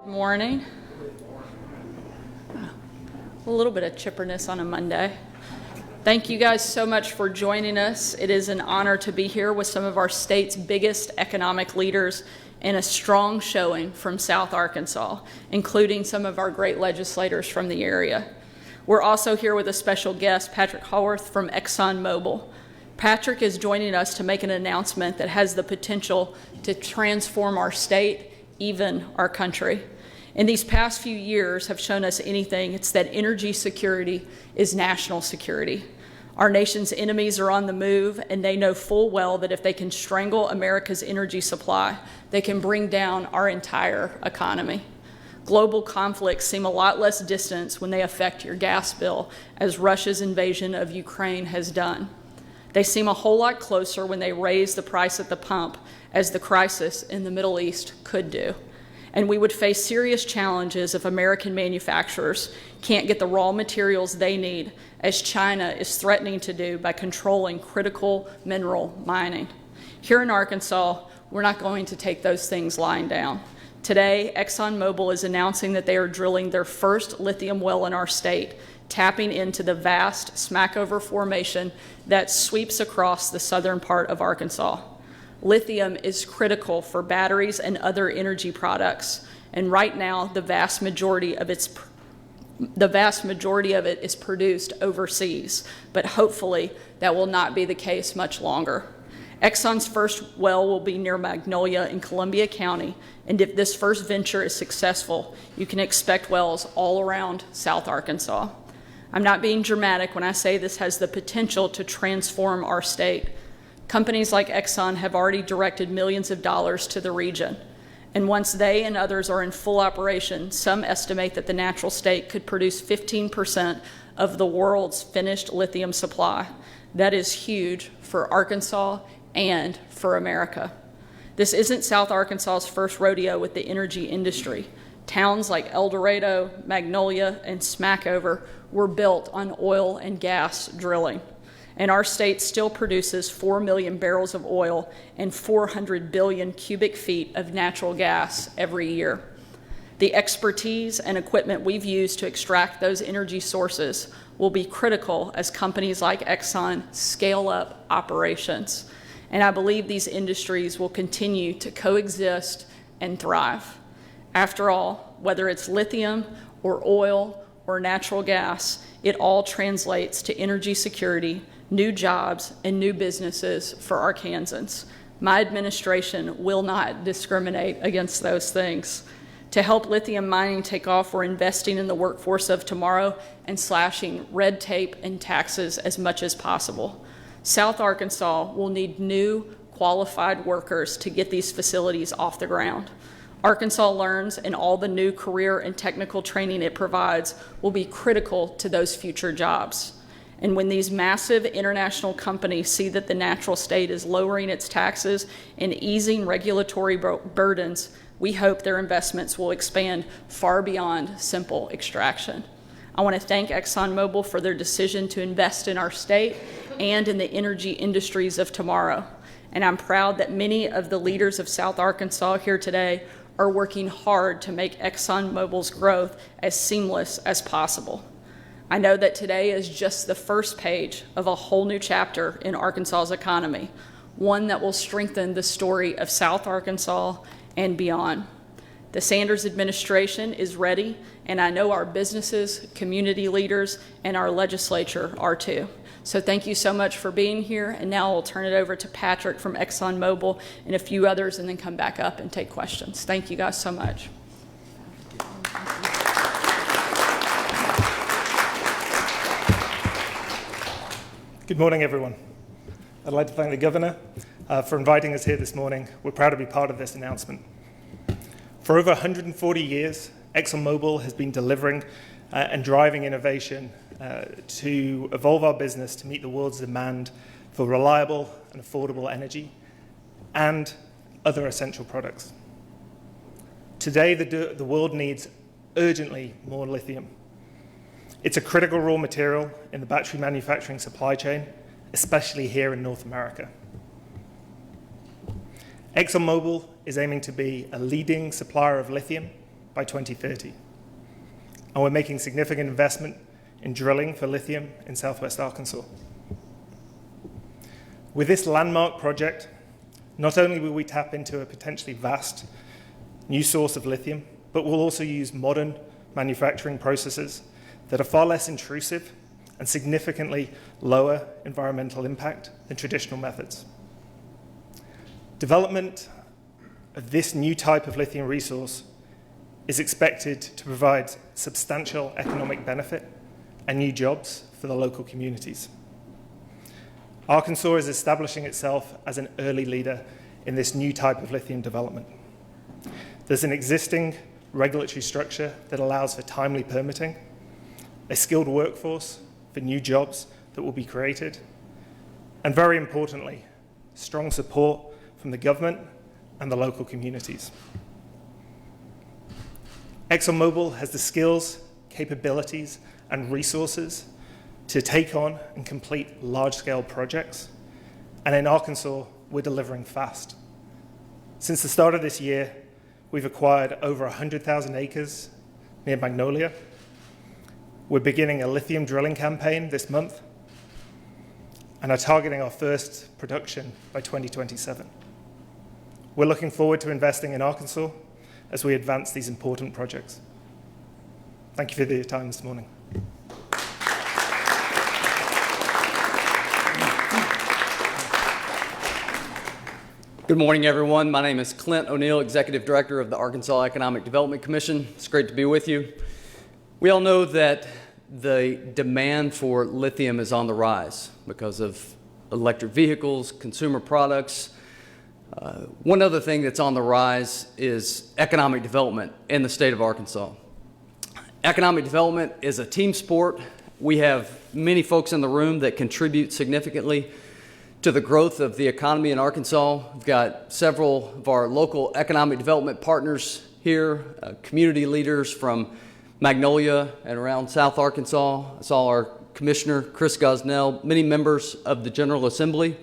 Morning. A little bit of chipperness on a Monday. Thank you guys so much for joining us. It is an honor to be here with some of our state's biggest economic leaders and a strong showing from South Arkansas, including some of our great legislators from the area. We're also here with a special guest, Patrick Howarth from ExxonMobil. Patrick is joining us to make an announcement that has the potential to transform our state, even our country. And these past few years have shown us anything, it's that energy security is national security. Our nation's enemies are on the move, and they know full well that if they can strangle America's energy supply, they can bring down our entire economy. Global conflicts seem a lot less distant when they affect your gas bill, as Russia's invasion of Ukraine has done. They seem a whole lot closer when they raise the price at the pump, as the crisis in the Middle East could do. And we would face serious challenges if American manufacturers can't get the raw materials they need, as China is threatening to do by controlling critical mineral mining. Here in Arkansas, we're not going to take those things lying down. Today, ExxonMobil is announcing that they are drilling their first lithium well in our state, tapping into the vast Smackover Formation that sweeps across the southern part of Arkansas. Lithium is critical for batteries and other energy products, and right now the vast majority of it is produced overseas, but hopefully that will not be the case much longer. Exxon's first well will be near Magnolia in Columbia County, and if this first venture is successful, you can expect wells all around South Arkansas. I'm not being dramatic when I say this has the potential to transform our state. Companies like Exxon have already directed millions of dollars to the region, and once they and others are in full operation, some estimate that the natural state could produce 15% of the world's finished lithium supply. That is huge for Arkansas and for America. This isn't South Arkansas's first rodeo with the energy industry. Towns like El Dorado, Magnolia, and Smackover were built on oil and gas drilling. And our state still produces 4 million barrels of oil and 400 billion cubic feet of natural gas every year. The expertise and equipment we've used to extract those energy sources will be critical as companies like Exxon scale up operations. And I believe these industries will continue to coexist and thrive. After all, whether it's lithium or oil or natural gas, it all translates to energy security, new jobs, and new businesses for Arkansans. My administration will not discriminate against those things. To help lithium mining take off, we're investing in the workforce of tomorrow and slashing red tape and taxes as much as possible. South Arkansas will need new, qualified workers to get these facilities off the ground. Arkansas Learns and all the new career and technical training it provides will be critical to those future jobs. And when these massive international companies see that the natural state is lowering its taxes and easing regulatory burdens, we hope their investments will expand far beyond simple extraction. I want to thank ExxonMobil for their decision to invest in our state and in the energy industries of tomorrow. And I'm proud that many of the leaders of South Arkansas here today are working hard to make ExxonMobil's growth as seamless as possible. I know that today is just the first page of a whole new chapter in Arkansas's economy, one that will strengthen the story of South Arkansas and beyond. The Sanders administration is ready, and I know our businesses, community leaders, and our legislature are too. So thank you so much for being here, and now I'll turn it over to Patrick from ExxonMobil and a few others, and then come back up and take questions. Thank you guys so much. Good morning, everyone. I'd like to thank the Governor for inviting us here this morning. We're proud to be part of this announcement. For over 140 years, ExxonMobil has been delivering and driving innovation to evolve our business to meet the world's demand for reliable and affordable energy and other essential products. Today, the world needs urgently more lithium. It's a critical raw material in the battery manufacturing supply chain, especially here in North America. ExxonMobil is aiming to be a leading supplier of lithium by 2030. And we're making significant investment in drilling for lithium in southwest Arkansas. With this landmark project, not only will we tap into a potentially vast new source of lithium, but we'll also use modern manufacturing processes that are far less intrusive and significantly lower environmental impact than traditional methods. Development of this new type of lithium resource is expected to provide substantial economic benefit and new jobs for the local communities. Arkansas is establishing itself as an early leader in this new type of lithium development. There's an existing regulatory structure that allows for timely permitting, a skilled workforce for new jobs that will be created, and very importantly, strong support from the government and the local communities. ExxonMobil has the skills, capabilities, and resources to take on and complete large-scale projects, and in Arkansas, we're delivering fast. Since the start of this year, we've acquired over 100,000 acres near Magnolia. We're beginning a lithium drilling campaign this month and are targeting our first production by 2027. We're looking forward to investing in Arkansas as we advance these important projects. Thank you for your time this morning. Good morning, everyone. My name is Clint O'Neill, Executive Director of the Arkansas Economic Development Commission. It's great to be with you. We all know that the demand for lithium is on the rise because of electric vehicles, consumer products. One other thing that's on the rise is economic development in the state of Arkansas. Economic development is a team sport. We have many folks in the room that contribute significantly to the growth of the economy in Arkansas. We've got several of our local economic development partners here, community leaders from Magnolia and around South Arkansas. I saw our Commissioner, Chris Gosnell, many members of the General Assembly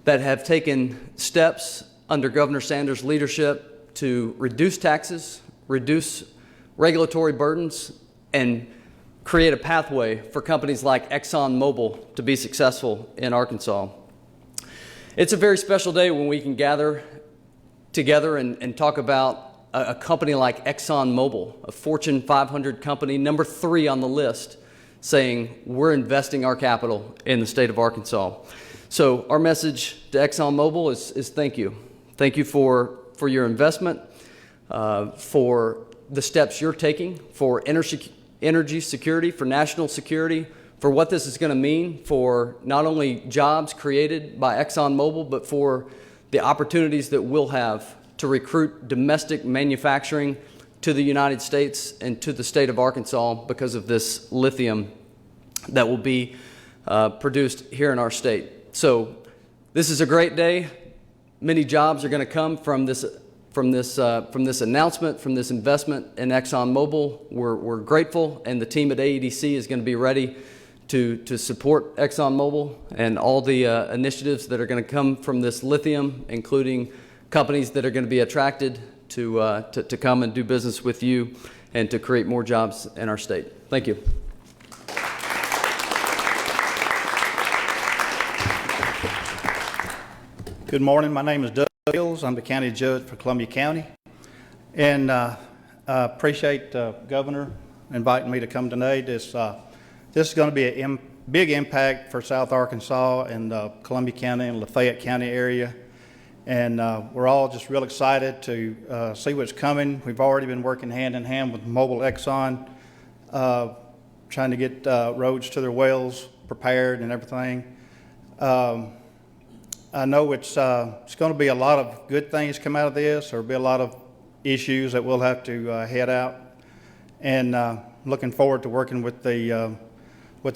that have taken steps under Governor Sanders' leadership to reduce taxes, reduce regulatory burdens, and create a pathway for companies like ExxonMobil to be successful in Arkansas. It's a very special day when we can gather together and talk about a company like ExxonMobil, a Fortune 500 company, number 3 on the list, saying we're investing our capital in the state of Arkansas. So our message to ExxonMobil is thank you. Thank you for your investment, for the steps you're taking for energy security, for national security, for what this is going to mean for not only jobs created by ExxonMobil, but for the opportunities that we'll have to recruit domestic manufacturing to the United States and to the state of Arkansas because of this lithium that will be produced here in our state. So this is a great day. Many jobs are going to come from this announcement, from this investment in ExxonMobil. We're grateful, and the team at AEDC is going to be ready to support ExxonMobil and all the initiatives that are going to come from this lithium, including companies that are going to be attracted to come and do business with you and to create more jobs in our state. Thank you. Good morning. My name is Doug Hills. I'm the county judge for Columbia County. And I appreciate the governor inviting me to come today. This is going to be a big impact for South Arkansas and Columbia County and Lafayette County area. And we're all just real excited to see what's coming. We've already been working hand in hand with Mobil Exxon, trying to get roads to their wells prepared and everything. I know it's going to be a lot of good things come out of this. There'll be a lot of issues that we'll have to head out. And looking forward to working with the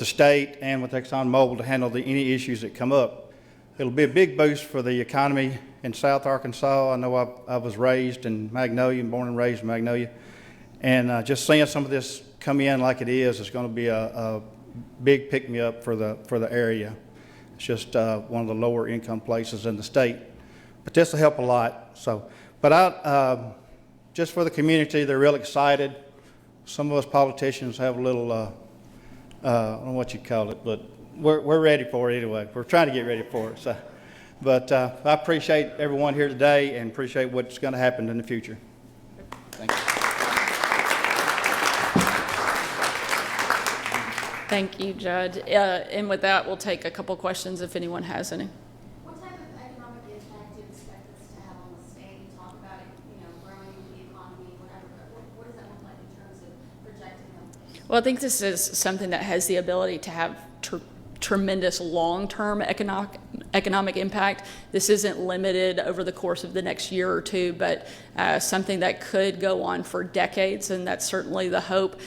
state and with ExxonMobil to handle any issues that come up. It'll be a big boost for the economy in South Arkansas. I know I was raised in Magnolia, born and raised in Magnolia. And just seeing some of this come in like it is going to be a big pick-me-up for the area. It's just one of the lower income places in the state. But this will help a lot. So, but just for the community. They're real excited. Some of us politicians have a little, I don't know what you call it, but we're ready for it anyway. We're trying to get ready for it. So, but I appreciate everyone here today and appreciate what's going to happen in the future. Thank you. Thank you, Judd. And with that, we'll take a couple questions if anyone has any. What type of economic impact do you expect this to have on the state? You talk about it, growing the economy, whatever. What does that look like in terms of projecting them? Well, I think this is something that has the ability to have tremendous long-term economic impact. This isn't limited over the course of the next year or two, but something that could go on for decades, and that's certainly the hope.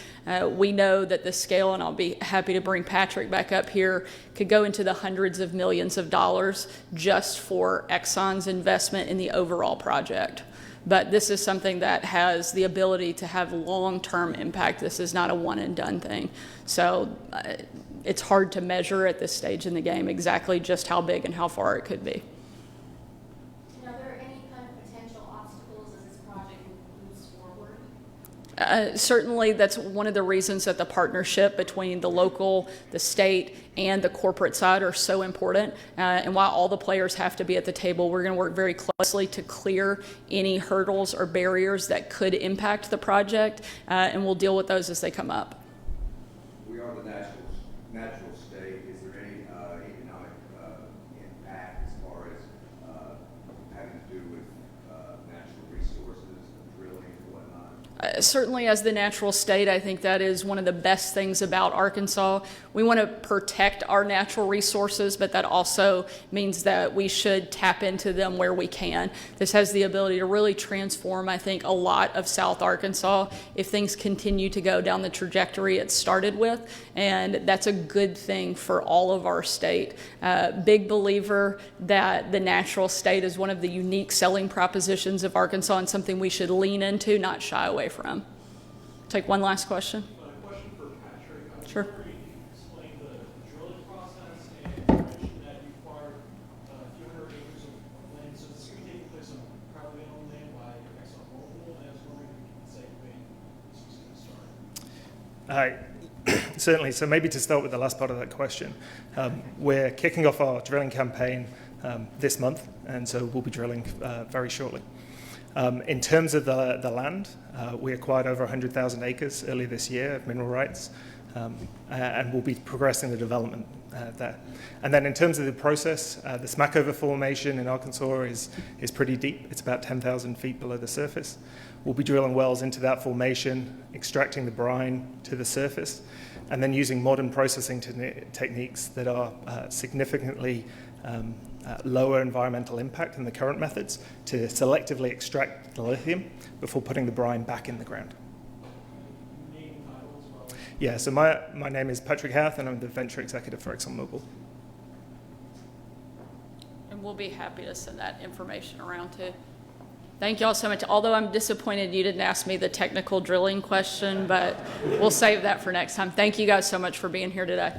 We know that the scale, and I'll be happy to bring Patrick back up here, could go into the hundreds of millions of dollars just for Exxon's investment in the overall project. But this is something that has the ability to have long-term impact. This is not a one-and-done thing. So it's hard to measure at this stage in the game exactly just how big and how far it could be. Are there any kind of potential obstacles as this project moves forward? Certainly, that's one of the reasons that the partnership between the local, the state, and the corporate side are so important. And while all the players have to be at the table, we're going to work very closely to clear any hurdles or barriers that could impact the project, and we'll deal with those as they come up. We are the natural state. Is there any economic impact as far as having to do with natural resources, drilling and whatnot? Certainly, as the natural state, I think that is one of the best things about Arkansas. We want to protect our natural resources, but that also means that we should tap into them where we can. This has the ability to really transform, I think, a lot of South Arkansas if things continue to go down the trajectory it started with, and that's a good thing for all of our state. Big believer that the natural state is one of the unique selling propositions of Arkansas and something we should lean into, not shy away from. Take one last question. A question for Patrick. Sure. Can you explain the drilling process, and you mentioned that you acquired a few hundred acres of land. So this is going to take place on privately owned land by ExxonMobil, and I was wondering if you could say when this was going to start. Certainly. So maybe to start with the last part of that question, we're kicking off our drilling campaign this month, and so we'll be drilling very shortly. In terms of the land, we acquired over 100,000 acres earlier this year of mineral rights, and we'll be progressing the development there. And then in terms of the process, the Smackover Formation in Arkansas is pretty deep. It's about 10,000 feet below the surface. We'll be drilling wells into that formation, extracting the brine to the surface, and then using modern processing techniques that are significantly lower environmental impact than the current methods to selectively extract the lithium before putting the brine back in the ground. Yeah, so my name is Patrick Howarth, and I'm the venture executive for ExxonMobil. And we'll be happy to send that information around too. Thank you all so much. Although I'm disappointed you didn't ask me the technical drilling question, but we'll save that for next time. Thank you guys so much for being here today.